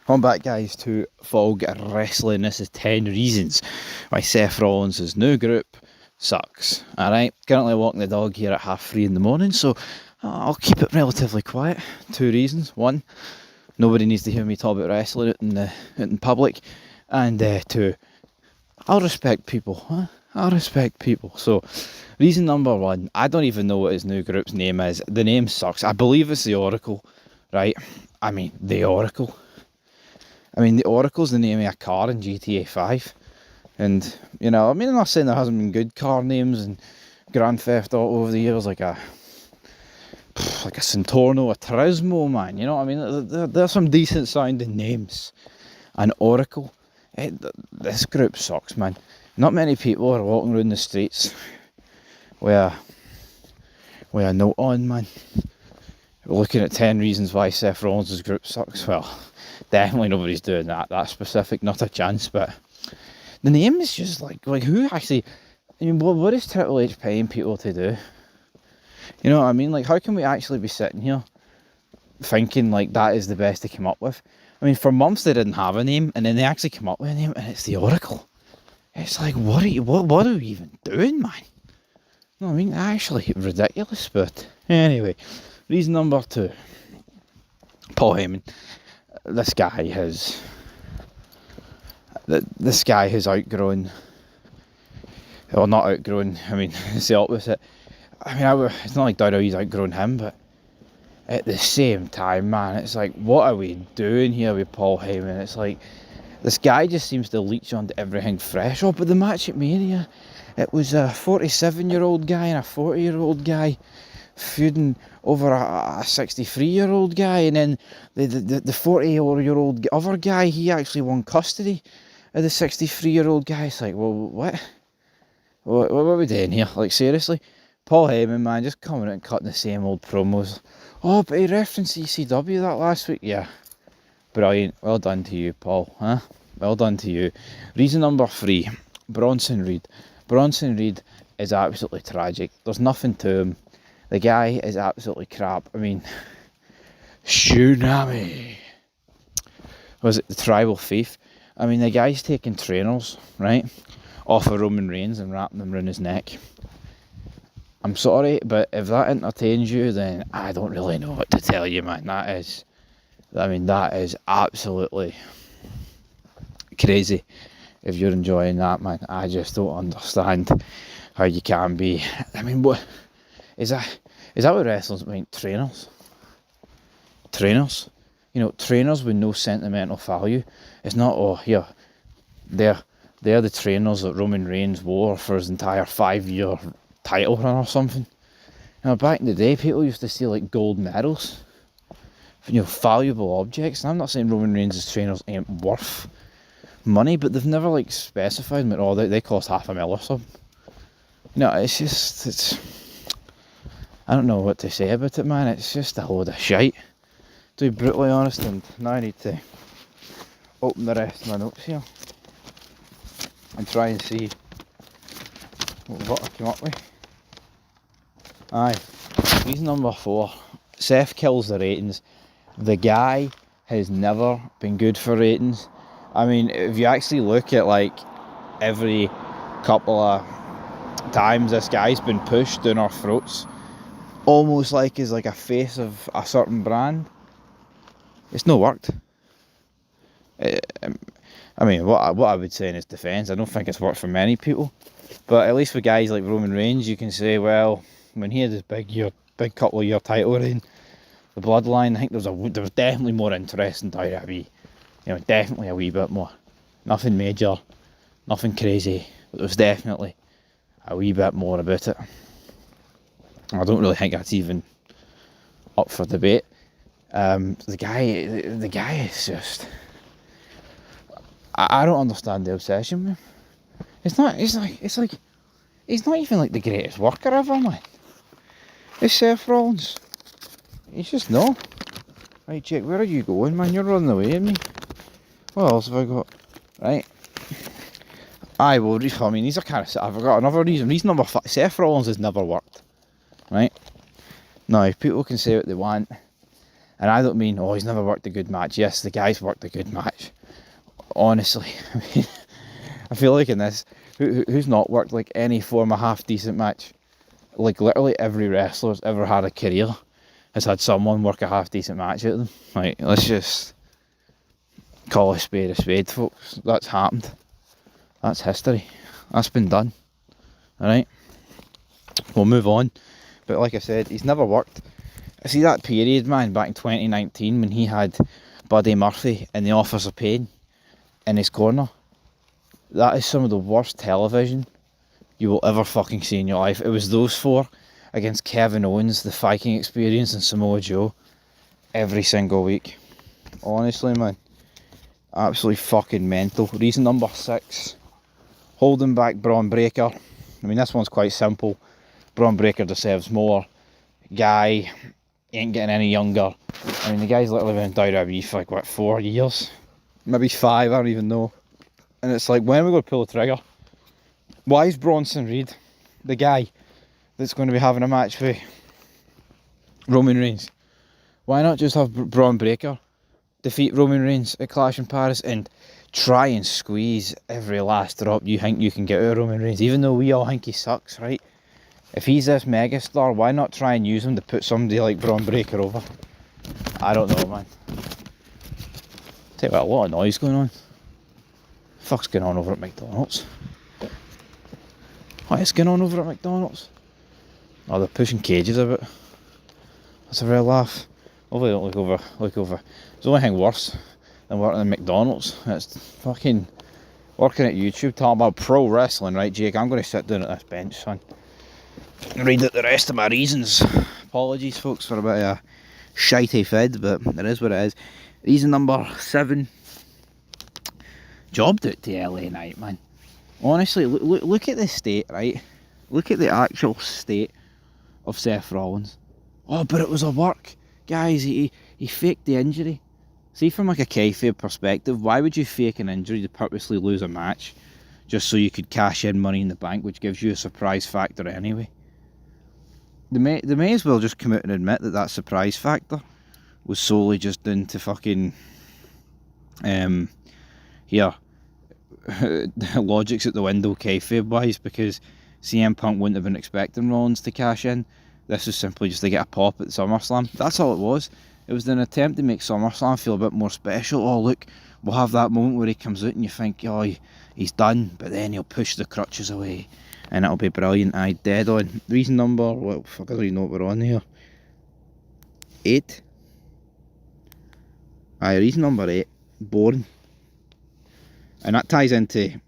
Welcome back, guys, to Fog Wrestling. This is 10 reasons why Seth Rollins' new group sucks. Alright, currently walking the dog here at 3:30 in the morning, so I'll keep it relatively quiet. 2 reasons. 1, nobody needs to hear me talk about wrestling out in public. And 2, I'll respect people. I'll respect people. So, reason number 1, I don't even know what his new group's name is. The name sucks. I believe it's the Oracle, right? I mean, the Oracle. The Oracle's the name of a car in GTA 5. And, I'm not saying there hasn't been good car names in Grand Theft Auto over the years, like a Centorno, a Turismo, man. You know what I mean? There's some decent sounding names. And Oracle, this group sucks, man. Not many people are walking around the streets with a note on, man. We're looking at 10 reasons why Seth Rollins' group sucks. Well, definitely nobody's doing that specific, not a chance. But the name is just like who actually, what is Triple H paying people to do? You know what I mean? Like, how can we actually be sitting here thinking like that is the best to come up with? For months they didn't have a name, and then they actually come up with a name, and it's the Oracle. It's like, what are we even doing, man? You know what I mean? Actually ridiculous. But anyway, reason number 2, Paul Heyman. This guy has outgrown, well, not outgrown, it's the opposite. It's not like WWE's outgrown him, but at the same time, man, it's like, what are we doing here with Paul Heyman? It's like, this guy just seems to leech onto everything fresh. Oh, but the match at Mania, it was a 47-year-old guy and a 40-year-old guy feuding over a 63-year-old guy, and then the 40-year-old other guy, he actually won custody of the 63-year-old guy. It's like, well, what are we doing here? Like, seriously? Paul Heyman, man, just coming out and cutting the same old promos. Oh, but he referenced ECW that last week. Yeah, brilliant. Well done to you, Paul. Well done to you. Reason number 3, Bronson Reed. Bronson Reed is absolutely tragic. There's nothing to him. The guy is absolutely crap. Tsunami. Was it the Tribal Thief? The guy's taking trainers, right, off of Roman Reigns and wrapping them around his neck. I'm sorry, but if that entertains you, then I don't really know what to tell you, man. That is absolutely crazy if you're enjoying that, man. I just don't understand how you can be. What is that what wrestlers mean? Trainers? Trainers with no sentimental value. It's not, oh, here, they're the trainers that Roman Reigns wore for his entire 5-year title run or something. Back in the day, people used to steal like gold medals, valuable objects. And I'm not saying Roman Reigns' trainers ain't worth money, but they've never specified them. Oh, they cost $500,000 or something. It's I don't know what to say about it, man. It's just a load of shite, to be brutally honest. And now I need to open the rest of my notes here and try and see what I came up with. Aye, reason number 4, Seth kills the ratings. The guy has never been good for ratings. If you actually look at every couple of times this guy's been pushed down our throats, almost like he's like a face of a certain brand, it's not worked. What I would say in his defence, I don't think it's worked for many people, but at least for guys like Roman Reigns, you can say, well, when he had his big couple of year title reign, the Bloodline, I think there was definitely more interest in WWE. Definitely a wee bit more. Nothing major, nothing crazy, but there was definitely a wee bit more about it. I don't really think that's even up for debate. The guy is just, I don't understand the obsession with him. It's not even like the greatest worker ever, man. It's Seth Rollins. He's just no. Right, Jake, where are you going, man? You're running away at me. What else have I got? Right. Aye, well, these are kind of, I've got another reason. Reason number 5, Seth Rollins has never worked. Right? Now, people can say what they want. And I don't mean, oh, he's never worked a good match. Yes, the guy's worked a good match. Honestly, I mean, I feel like in this, who's not worked like any form of half decent match? Like literally every wrestler's ever had a career has had someone work a half decent match at them. Like, let's just call a spade, folks. That's happened. That's history. That's been done. Alright? We'll move on. But like I said, he's never worked. I see that period, man, back in 2019 when he had Buddy Murphy in the Office of Pain in his corner. That is some of the worst television you will ever fucking see in your life. It was those four against Kevin Owens, the Viking Experience, and Samoa Joe every single week. Honestly, man. Absolutely fucking mental. Reason number 6. Holding back Braun Breaker. I mean, this one's quite simple. Braun Breaker deserves more. Guy ain't getting any younger. I mean, the guy's literally been in WWE for like, what, 4 years? Maybe 5, I don't even know. And it's like, when are we going to pull the trigger? Why is Bronson Reed the guy that's going to be having a match with Roman Reigns? Why not just have Braun Breaker defeat Roman Reigns at Clash in Paris and try and squeeze every last drop you think you can get out of Roman Reigns, even though we all think he sucks, right? If he's this megastar, why not try and use him to put somebody like Braun Breaker over? I don't know, man. Tell you what, a lot of noise going on. Fuck's going on over at McDonald's? What is going on over at McDonald's? Oh, they're pushing cages a bit. That's a real laugh. Hopefully they don't look over. There's the only thing worse than working at McDonald's. It's fucking working at YouTube, talking about pro wrestling, right, Jake? I'm going to sit down at this bench, son, and read out the rest of my reasons. Apologies, folks, for a bit of a shitey fid, but it is what it is. Reason number 7. Jobbed out to LA Knight, man. Honestly, look at the state, right? Look at the actual state of Seth Rollins. Oh, but it was a work. Guys, he faked the injury. See, from like a kayfabe perspective, why would you fake an injury to purposely lose a match just so you could cash in Money in the Bank, which gives you a surprise factor anyway? They may as well just come out and admit that surprise factor was solely just down to fucking logic's at the window kayfabe wise, because CM Punk wouldn't have been expecting Rollins to cash in. This was simply just to get a pop at SummerSlam. That's all it was. It was an attempt to make SummerSlam feel a bit more special. Oh, look, we'll have that moment where he comes out and you think, oh, he's done, but then he'll push the crutches away and it'll be brilliant. Aye, dead on. Reason number, well, fuck, I don't even know what we're on here. 8. Aye, reason number 8, boring. And that ties into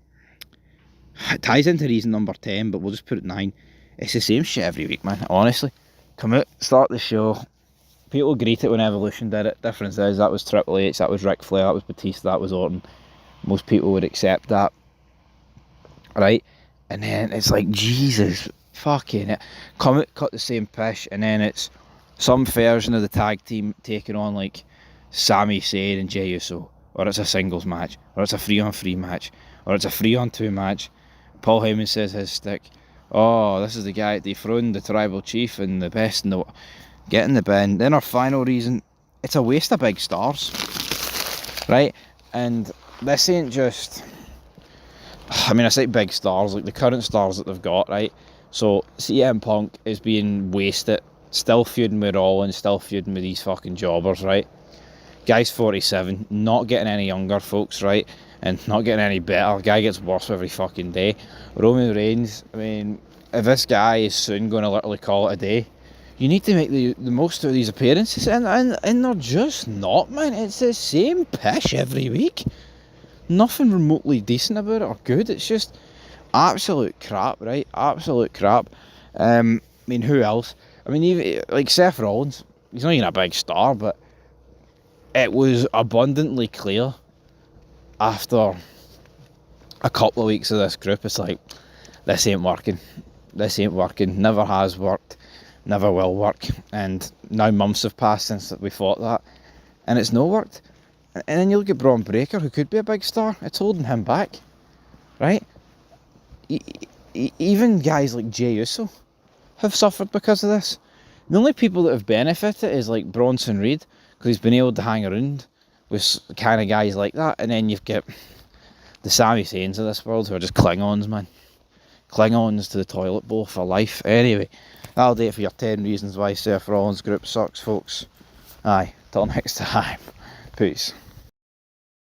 reason number 10, but we'll just put it 9. It's the same shit every week, man, honestly. Come out, start the show. People greet it when Evolution did it. Difference is, that was Triple H, that was Ric Flair, that was Batista, that was Orton. Most people would accept that. Right? And then it's like, Jesus, fucking it. Come out, cut the same pish, and then it's some version of the tag team taking on, like, Sami Zayn and Jey Uso. Or it's a singles match, or it's a 3-on-3 match, or it's a 3-on-2 match. Paul Heyman says his stick. Oh, this is the guy that dethroned the tribal chief and the best in the... Get in the bin. Then our final reason, it's a waste of big stars. Right? And this ain't just... I mean, I say big stars, like the current stars that they've got, right? So, CM Punk is being wasted, still feuding with Rollins, still feuding with these fucking jobbers, right? Guy's 47, not getting any younger, folks, right? And not getting any better. Guy gets worse every fucking day. Roman Reigns, I mean, if this guy is soon going to literally call it a day, you need to make the most of these appearances, and they're just not, man. It's the same pish every week. Nothing remotely decent about it or good. It's just absolute crap, right? Absolute crap. I mean, who else? I mean, even like Seth Rollins, he's not even a big star, but it was abundantly clear after a couple of weeks of this group, it's like, this ain't working. This ain't working. Never has worked. Never will work. And now months have passed since we thought that, and it's not worked. And then you look at Braun Breaker, who could be a big star. It's holding him back, right? Even guys like Jey Uso have suffered because of this. The only people that have benefited is like Bronson Reed, because he's been able to hang around with kind of guys like that. And then you've got the Sami Zayns of this world who are just Klingons, man. Klingons to the toilet bowl for life. Anyway, that'll do it for your 10 reasons why Seth Rollins' group sucks, folks. Aye, till next time. Peace.